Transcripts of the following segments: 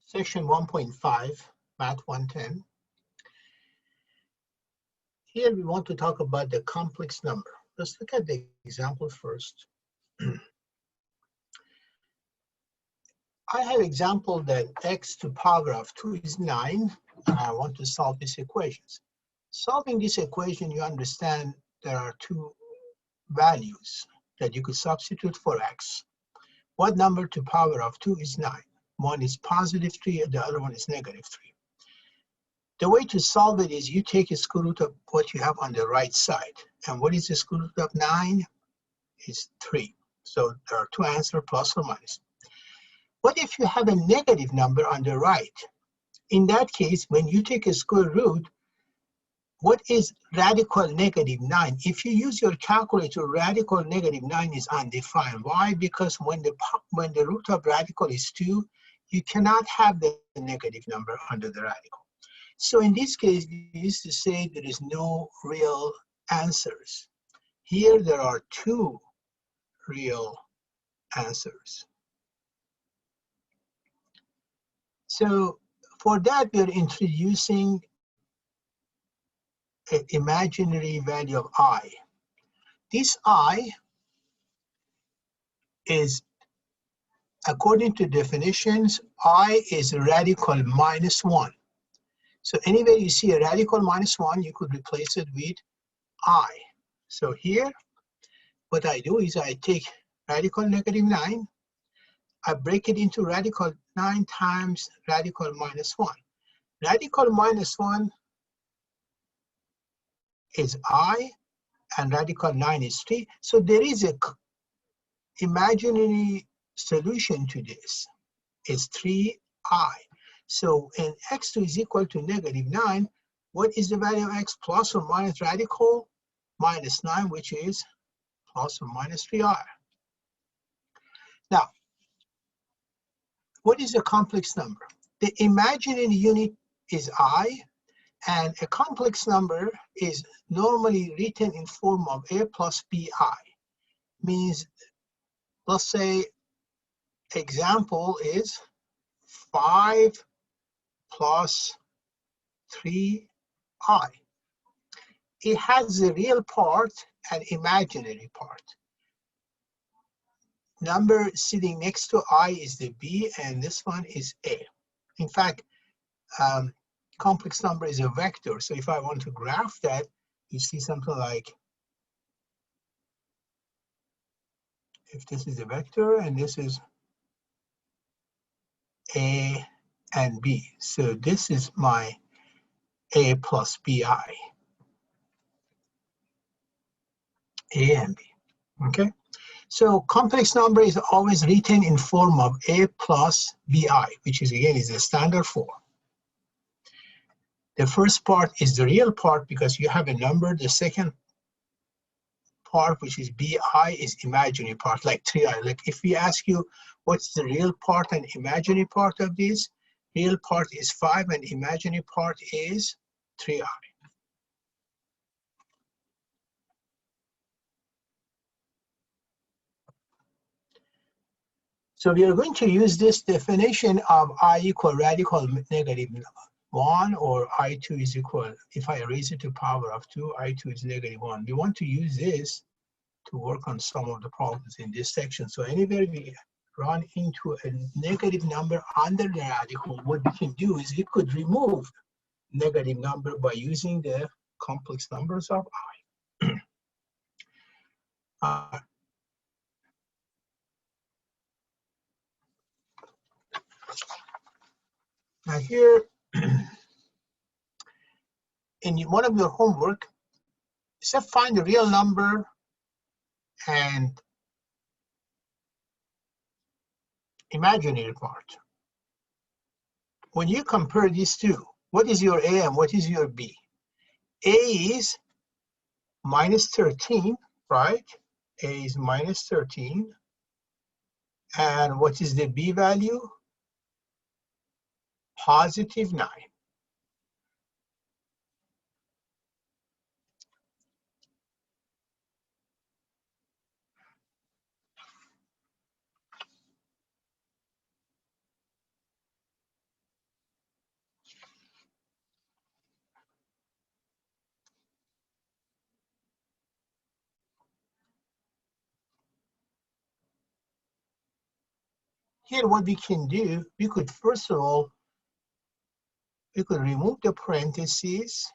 Section 1.5, Math 110. Here we want to talk about the complex number. Let's look at the example first. I have example that x to power of 2 is 9, and I want to solve these equations. Solving this equation, you understand there are two values that you could substitute for x. What number to power of 2 is 9? One is positive 3 and the other one is negative 3. The way to solve it is you take a square root of what you have on the right side. And what is the square root of 9? It's 3. So there are two answers, plus or minus. What if you have a negative number on the right? In that case, when you take a square root, what is radical negative 9? If you use your calculator, radical negative 9 is undefined. Why? Because when the root of radical is 2, you cannot have the negative number under the radical. So in this case, we used to say there is no real answers. Here there are two real answers. So for that, we are introducing an imaginary value of I. This I is, according to definitions, I is radical minus 1. So anywhere you see a radical minus 1, you could replace it with I. So here, what I do is I take radical negative 9, I break it into radical 9 times radical minus 1. Radical minus 1 is I, and radical 9 is 3. So there is a imaginary solution to this. It's 3i. So when x2 is equal to negative 9, what is the value of x? Plus or minus radical minus 9, which is plus or minus 3i. Now, what is a complex number? The imaginary unit is I, and a complex number is normally written in form of a plus bi. Means, let's say, example is 5 plus 3i. It has a real part and imaginary part. Number sitting next to I is the b, and this one is a. In fact, complex number is a vector. So if I want to graph that, you see something like, if this is a vector and this is a and b. So this is my a plus bi. A and b. Okay? So complex number is always written in form of a plus bi, which is again is a standard form. The first part is the real part because you have a number. The second part, which is bi, is imaginary part, like 3i. Like if we ask you what's the real part and imaginary part of this, real part is 5 and imaginary part is 3i. So we are going to use this definition of I equal radical negative 1, or I2 is equal, if I raise it to power of 2, I2 is negative 1. We want to use this to work on some of the problems in this section. So anywhere we run into a negative number under the radical, what we can do is we could remove negative number by using the complex numbers of I. Now here, in one of your homework, it said find the real number and imaginary part. When you compare these two, what is your A and what is your B? A is minus 13, right? A is minus 13. And what is the B value? Positive 9. here what we can do, we could first of all, we could remove the parentheses.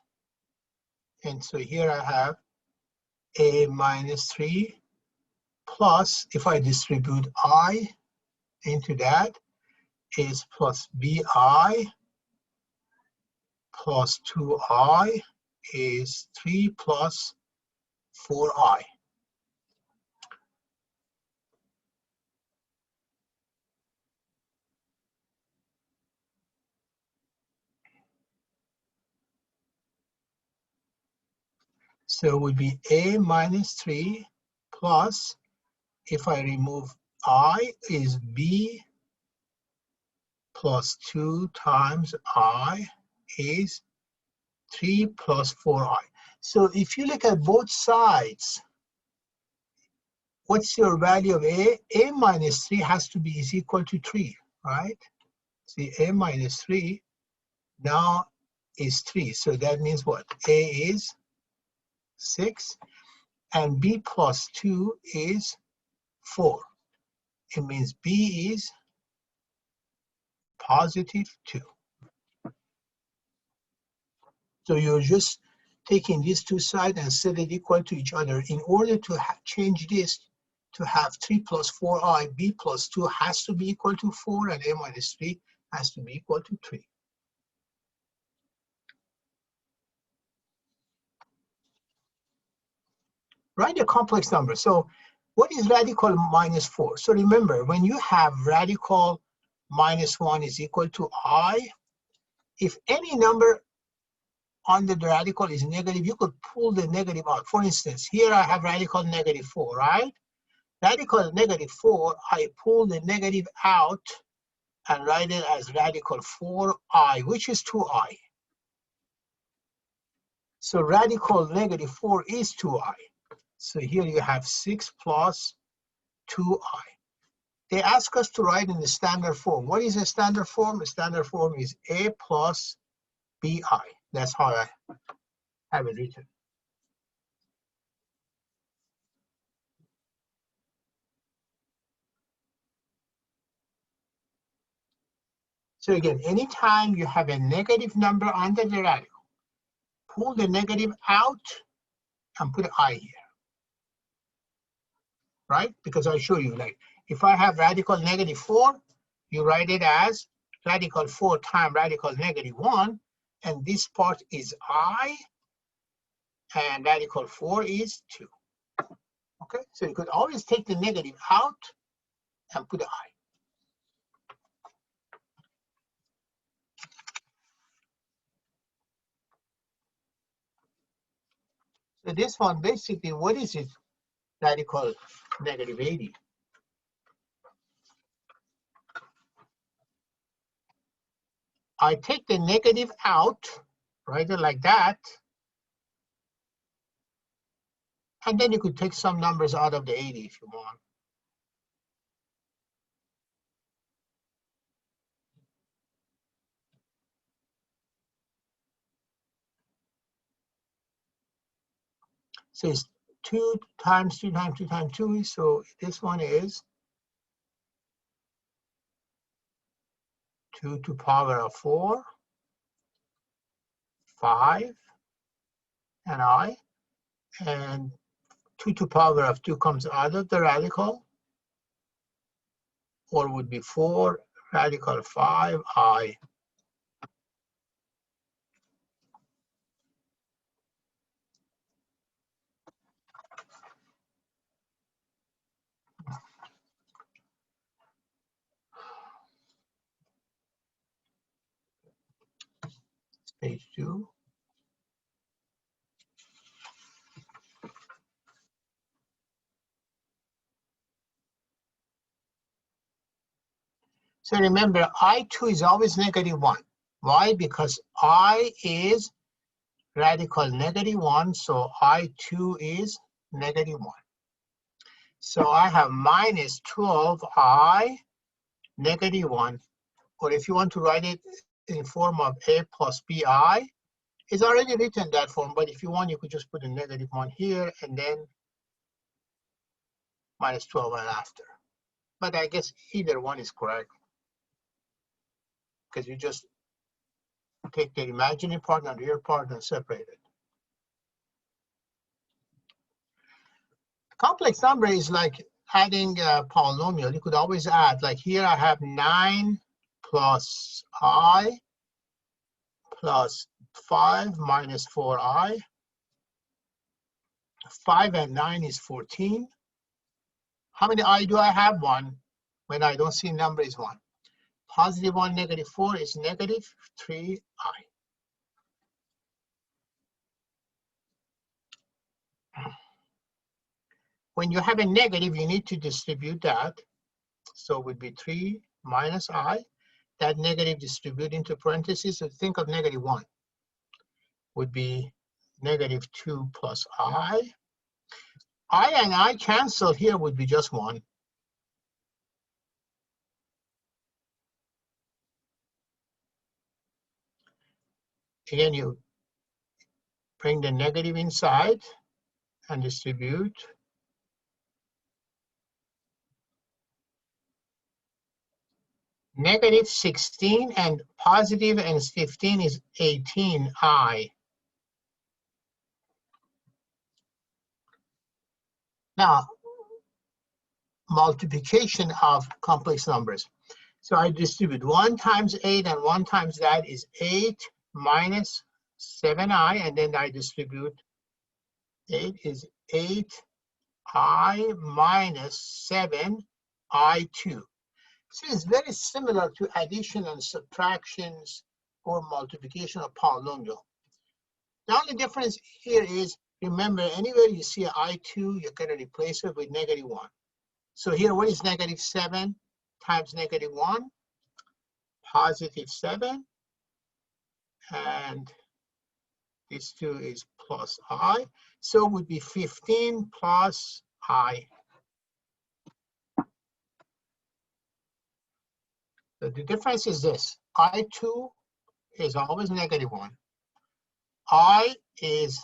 And so here I have a minus 3 plus, if I distribute I into that, is plus bi plus 2I is 3 plus 4I. So it would be a minus 3 plus, if I remove I, is b plus 2 times I is 3 plus 4I. So if you look at both sides, what's your value of a? A minus 3 has to be is equal to 3, right? See, a minus 3 now is 3. So that means what? A is 6, and b plus 2 is 4. It means b is positive 2. So you're just taking these two sides and set it equal to each other. In order to change this to have 3 plus 4i, b plus 2 has to be equal to 4, and a minus 3 has to be equal to 3. Write a complex number. So what is radical minus 4? So remember, when you have radical minus 1 is equal to I, if any number under the radical is negative, you could pull the negative out. For instance, here I have radical negative 4, right? Radical negative 4, I pull the negative out and write it as radical 4i, which is 2i. So radical negative 4 is 2i. So here you have 6 plus 2i. They ask us to write in the standard form. What is a standard form? The standard form is a plus bi. That's how I have it written. So again, anytime you have a negative number under the radical, pull the negative out and put I here, right? Because I show you, like, if I have radical negative 4, you write it as radical 4 times radical negative 1, and this part is I, and radical 4 is 2. Okay, so you could always take the negative out and put I. So this one, basically, what is it? Radical negative 80. I take the negative out, write it like that, and then you could take some numbers out of the 80 if you want. So it's 2 times 2 times 2 times 2, so this one is 2 to the power of 4, 5, and I, and 2 to the power of 2 comes out of the radical, or would be 4 radical 5i. Page 2. So remember, I2 is always negative 1. Why? Because I is radical negative 1, so I2 is negative 1. So I have minus 12i negative 1, or if you want to write it in form of a plus bi, it's already written that form, but if you want, you could just put a negative 1 here and then minus 12 right after. but I guess either one is correct, because you just take the imaginary part and the real part and separate it. Complex number is like adding a polynomial. You could always add, like here I have 9 plus I plus 5 minus 4I. 5 and 9 is 14. How many I do I have? 1. When I don't see number is 1. Positive 1, negative 4 is negative 3I. When you have a negative, you need to distribute that. So it would be 3 minus I. That negative distribute into parentheses. So think of negative 1. Would be negative 2 plus I. I and I cancel here would be just 1. Again, you bring the negative inside and distribute. Negative 16 and positive and 15 is 18I. Now, multiplication of complex numbers. So I distribute 1 times 8 and 1 times that is 8 minus 7I, and then I distribute 8 is 8I minus 7I2. So it's very similar to addition and subtractions or multiplication of polynomial. The only difference here is, remember, anywhere you see an I2, you're going to replace it with negative 1. So here, what is negative 7 times negative 1? Positive 7. And this 2 is plus I. So it would be 15 plus I. So the difference is this. I2 is always negative 1. I is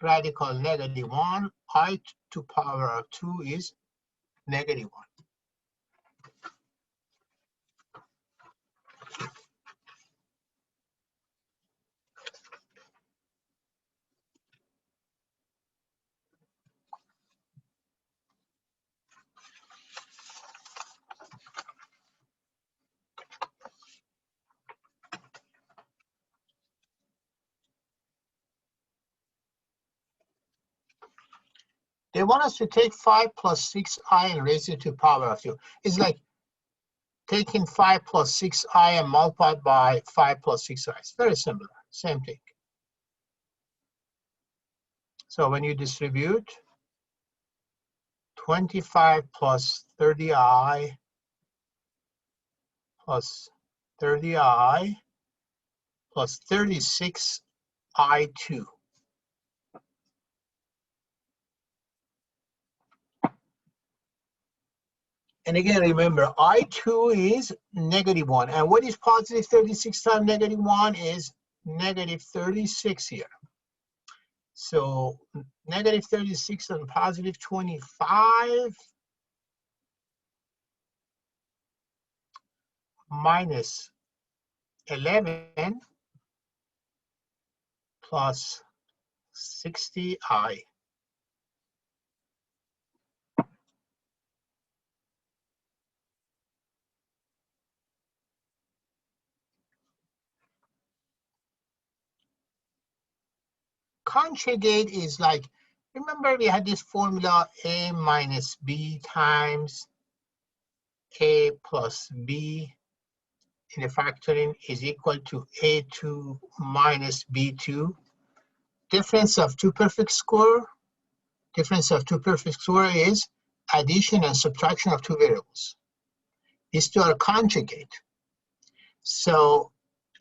radical negative 1. I to power of 2 is negative 1. They want us to take 5 plus 6I and raise it to power of 2. It's like taking 5 plus 6I and multiply by 5 plus 6I. It's very similar, same thing. So when you distribute 25 plus 30I plus 30I plus 36I2. And again, remember, I2 is negative 1. And what is positive 36 times negative 1 is negative 36 here. So negative 36 and positive 25 minus 11 plus 60I. Conjugate is like, remember we had this formula A minus B times A plus B in the factoring is equal to A2 minus B2. Difference of two perfect square. Difference of two perfect square is addition and subtraction of two variables. These two are conjugate. So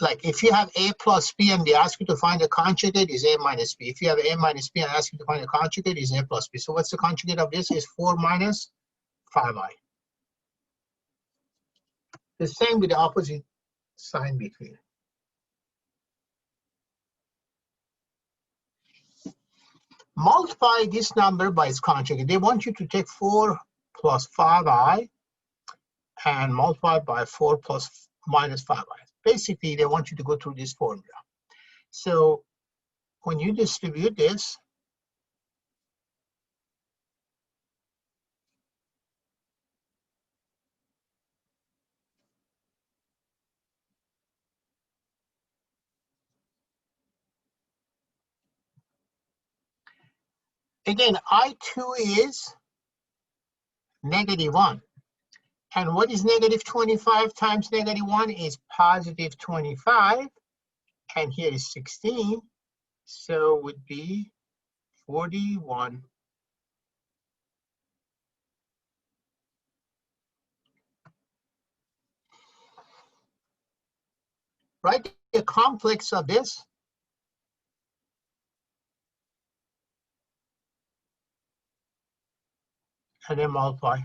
like if you have A plus B and they ask you to find the conjugate, is A minus B. If you have A minus B and ask you to find the conjugate, is A plus B. So what's the conjugate of this? Is 4 minus 5I. The same with the opposite sign between. Multiply this number by its conjugate. They want you to take 4 plus 5I and multiply by 4 plus minus 5i. Basically, they want you to go through this formula. So when you distribute this, again, I2 is -1. And what is -25 times -1 is positive 25. And here is 16. So it would be 41. Write the complex of this. And then multiply.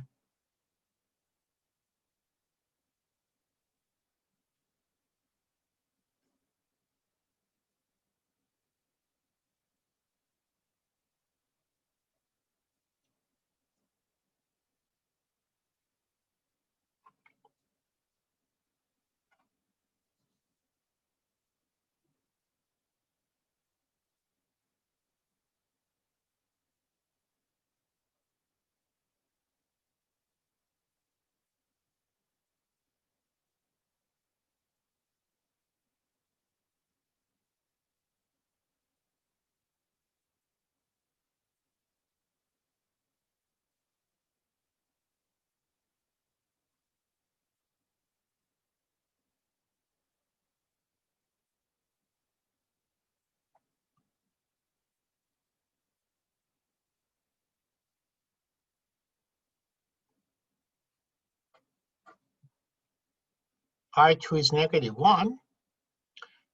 I2 is -1.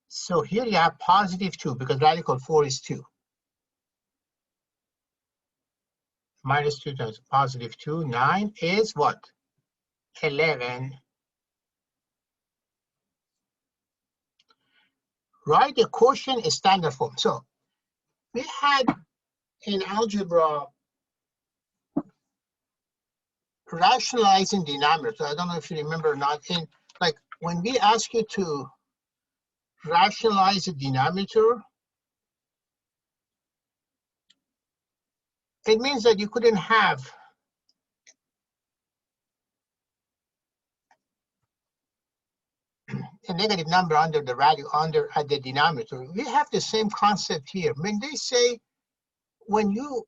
So here you have positive 2 because radical 4 is 2. Minus 2 times positive 2, 9 is what? 11. Write the quotient in standard form. So we had in algebra rationalizing denominator. I don't know if you remember or not. In like when we ask you to rationalize a denominator, it means that you couldn't have a negative number under the value under at the denominator. We have the same concept here. When they say when you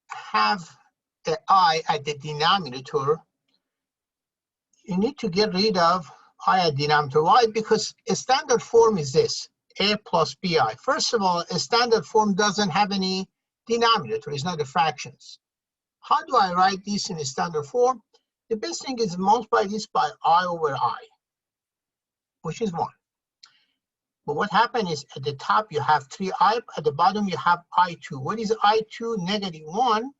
have the I at the denominator, you need to get rid of I at denominator. Why? Because a standard form is this, A plus BI. First of all, a standard form doesn't have any denominator. It's not the fractions. How do I write this in a standard form? The best thing is multiply this by I over I, which is 1. But what happened is at the top you have 3i, at the bottom you have I2. What is I2? -1.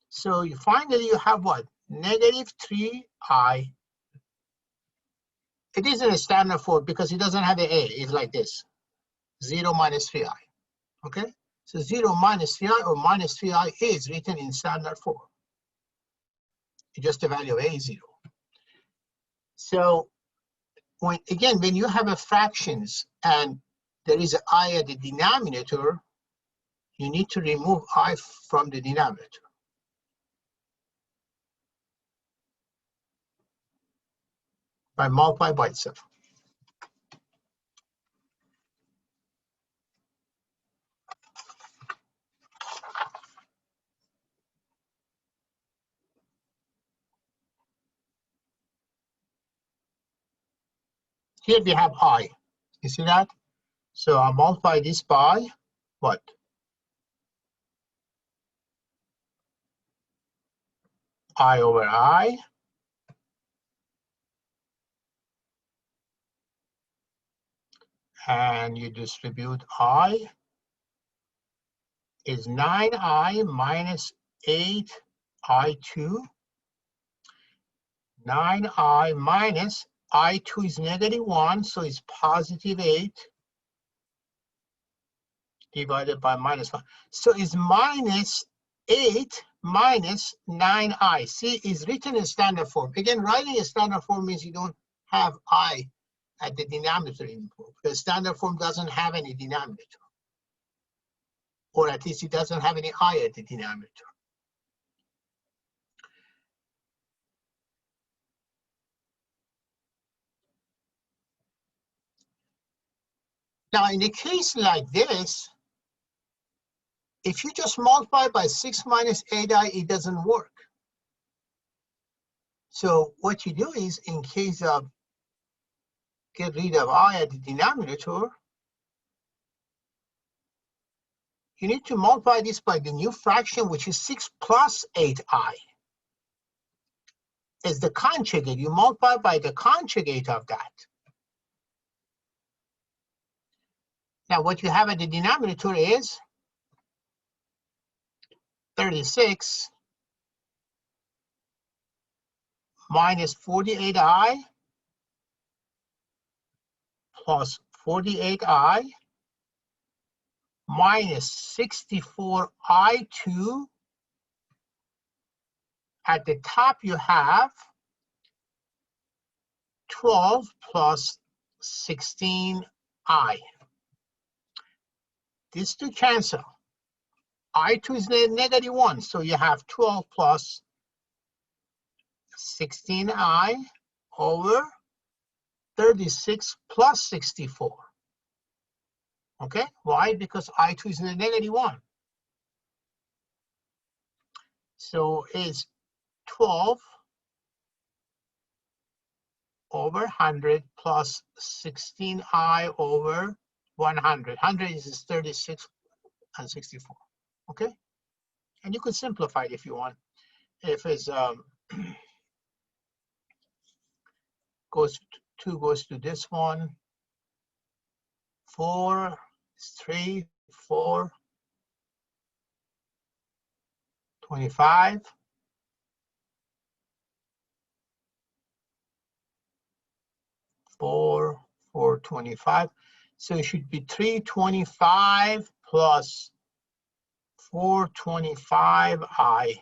So you finally you have what? -3i. It isn't a standard form because it doesn't have the A. It's like this, 0 minus 3i. Okay? So 0 minus 3i or minus 3i is written in standard form. It's just the value of A is 0. So when you have a fractions and there is an I at the denominator, you need to remove I from the denominator. By multiply by itself. Here we have I. You see that? So I multiply this by what? I over I. And you distribute I is 9i minus 8i2. 9i minus I2 is -1, so it's positive 8 divided by -1. So it's minus 8 minus 9i. See, is written in standard form. Again, writing in standard form means you don't have I at the denominator input. The standard form doesn't have any denominator. Or at least it doesn't have any I at the denominator. Now, in a case like this, if you just multiply by 6 minus 8i, it doesn't work. So what you do is, in case of get rid of I at the denominator, you need to multiply this by the new fraction, which is 6 plus 8i. As the conjugate, you multiply by the conjugate of that. Now, what you have at the denominator is 36 minus 48i plus 48i minus 64i2. At the top, you have 12 plus 16i. These two cancel. I2 is negative 1, so you have 12 plus 16i over 36 plus 64. Okay, why? Because I2 is negative 1. So it's 12 over 100 plus 16i over 100. 100 is 36 and 64. Okay, and you could simplify it if you want. If it's goes 2 goes to this one, 4 is 3, 4, 25. 4, 425. So it should be 325 plus 425i.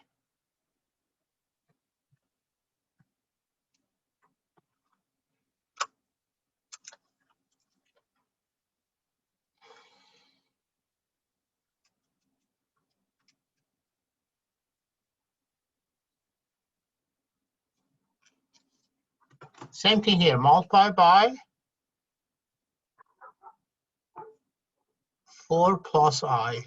Same thing here, multiply by 4 plus I.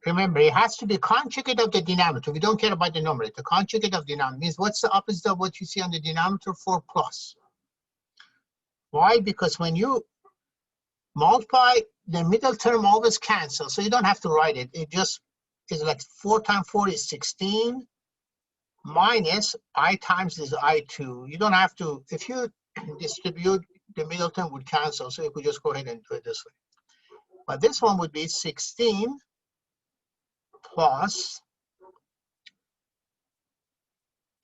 Remember, it has to be conjugate of the denominator. We don't care about the numerator. The conjugate of the denominator means what's the opposite of what you see on the denominator? 4 plus. Why? Because when you multiply, the middle term always cancels, so you don't have to write it. It just is like 4 times 4 is 16 minus I times is I2. You don't have to, if you distribute, the middle term would cancel, so you could just go ahead and do it this way. But this one would be 16 plus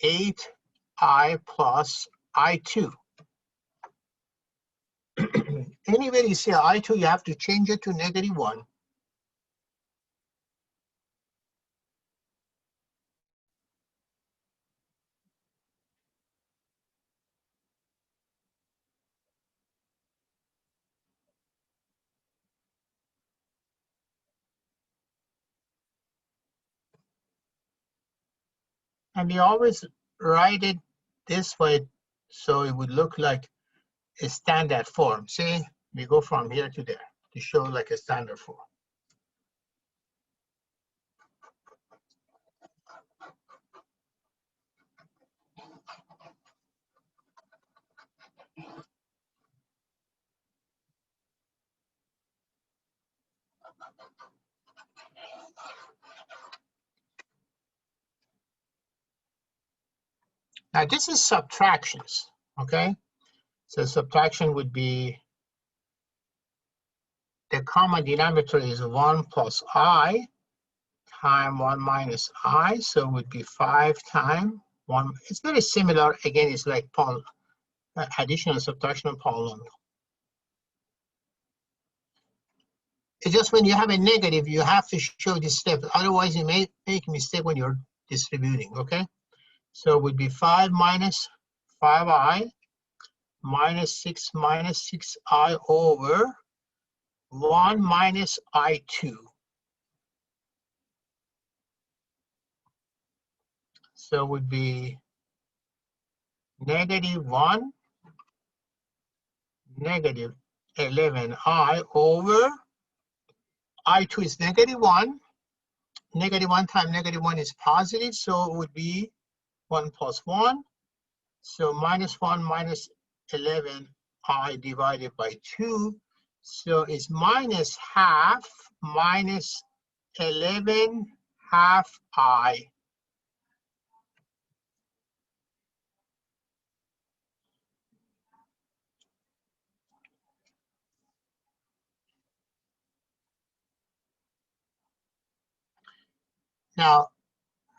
8i plus I2. Anywhere you see I2, you have to change it to negative 1. And you always write it this way, so it would look like a standard form. See, we go from here to there to show like a standard form. Now this is subtractions, okay? So subtraction would be the common denominator is 1 plus I times 1 minus I, so it would be 5 times 1. It's very similar. Again, it's like addition and subtraction of polynomial. It's just when you have a negative, you have to show this step. Otherwise, you may make a mistake when you're distributing, okay? So it would be 5 minus 5i minus 6i over 1 minus I2. So it would be -1, negative 11i over I2 is -1. -1 times -1 is positive, so it would be 1 plus 1. So -1 minus 11i divided by 2. So it's minus half minus 11 half I. Now,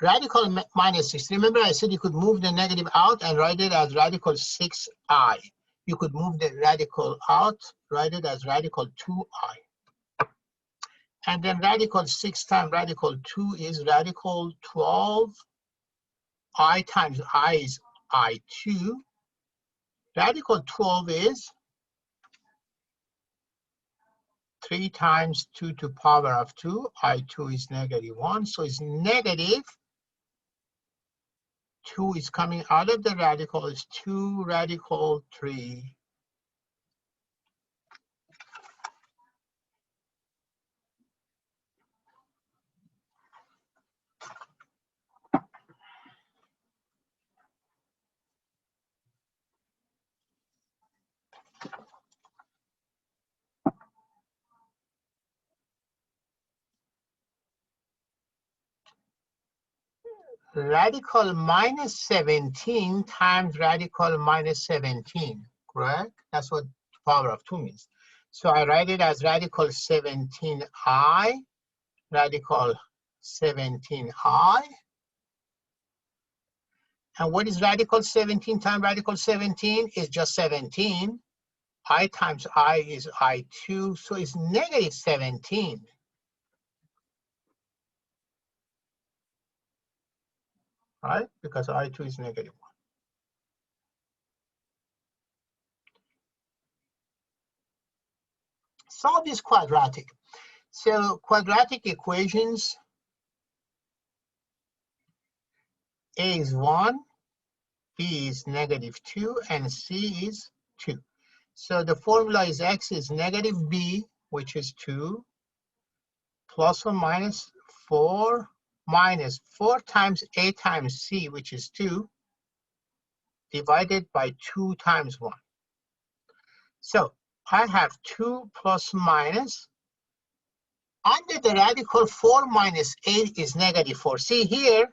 radical minus 6. Remember I said you could move the negative out and write it as radical 6i. You could move the radical out, write it as radical 2i. And then radical 6 times radical 2 is radical 12. I times I is I2. Radical 12 is 3 times 2 to power of 2. I2 is -1. So it's negative 2 is coming out of the radical. Is 2 radical 3. Radical minus 17 times radical minus 17, correct? That's what power of 2 means. So I write it as radical 17i, radical 17i. And what is radical 17 times radical 17? Is just 17. I times I is I2, so it's negative 17. Right? Because I2 is -1. Solve this quadratic. So quadratic equations, A is 1, B is -2, and C is 2. So the formula is X is -B, which is 2, plus or minus 4, minus 4 times A times C, which is 2, divided by 2 times 1. So I have 2 plus minus. Under the radical 4 minus 8 is -4. See here,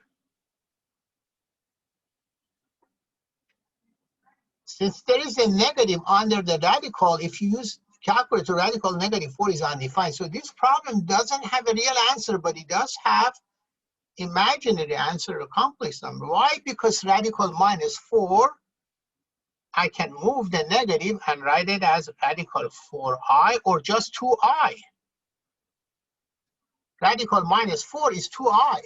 since there is a negative under the radical, if you use calculator, radical -4 is undefined. So this problem doesn't have a real answer, but it does have imaginary answer, a complex number. Why? Because radical -4, I can move the negative and write it as radical 4i or just 2i. Radical -4 is 2i.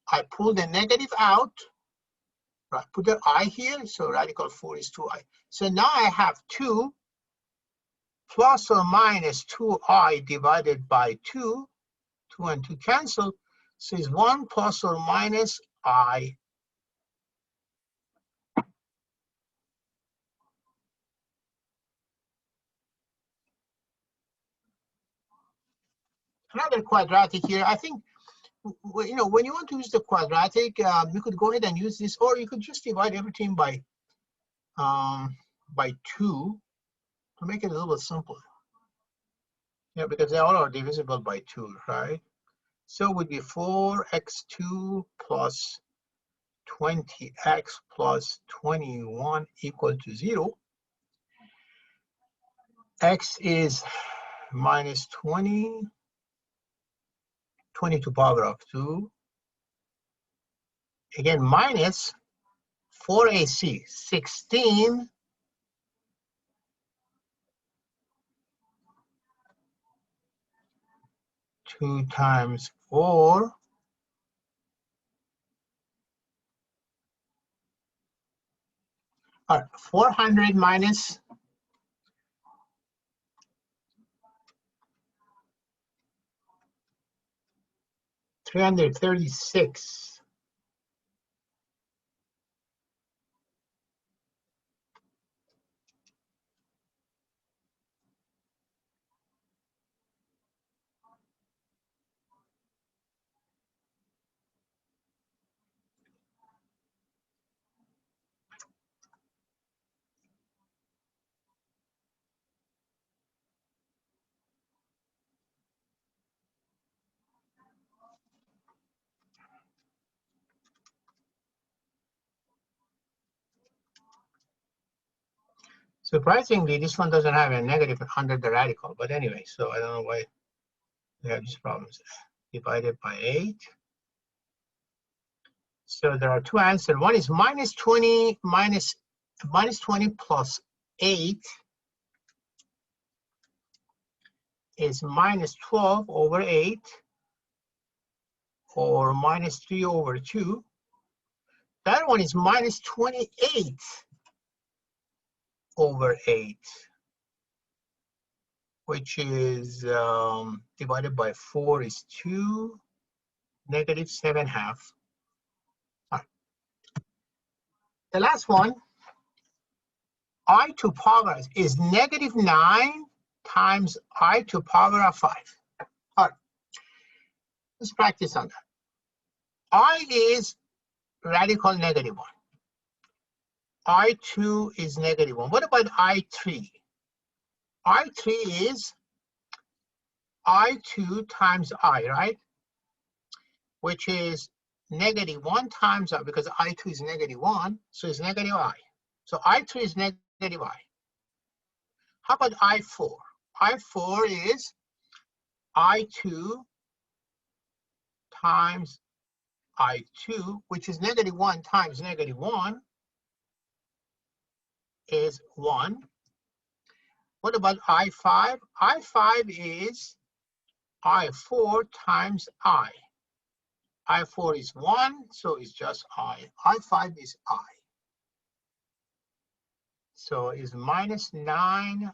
I pull the negative out, right, put the I here, so radical 4 is 2i. So now I have 2 plus or minus 2i divided by 2. 2 and 2 cancel. So it's 1 plus or minus I. Another quadratic here. I think, when you want to use the quadratic, you could go ahead and use this, or you could just divide everything by 2 to make it a little bit simpler. Yeah, because they all are divisible by 2, right? So it would be 4x2 plus 20x plus 21 equal to 0. X is minus 20, 20 to power of 2. Again, minus 4ac, 16 2 times 4. All right, 400 minus 336. Surprisingly, this one doesn't have a negative under the radical, but anyway, so I don't know why we have these problems. Divided by 8. So there are two answers. One is minus 20 plus 8 is minus 12 over 8, or minus 3 over 2. That one is minus 28 over 8, which is divided by 4 is 2, negative 7/2. Right. The last one, I to power is negative 9 times I to power of 5. All right, let's practice on that. I is radical negative 1. I2 is negative 1. What about I3? I3 is I2 times I, right? Which is negative 1 times I, because I2 is negative 1, so it's negative I. So I3 is negative I. How about I4? I4 is I2 times I2, which is negative 1 times negative 1 is 1. What about I5? I5 is I4 times I. I4 is 1, so it's just I. I5 is I. So it's minus 9I.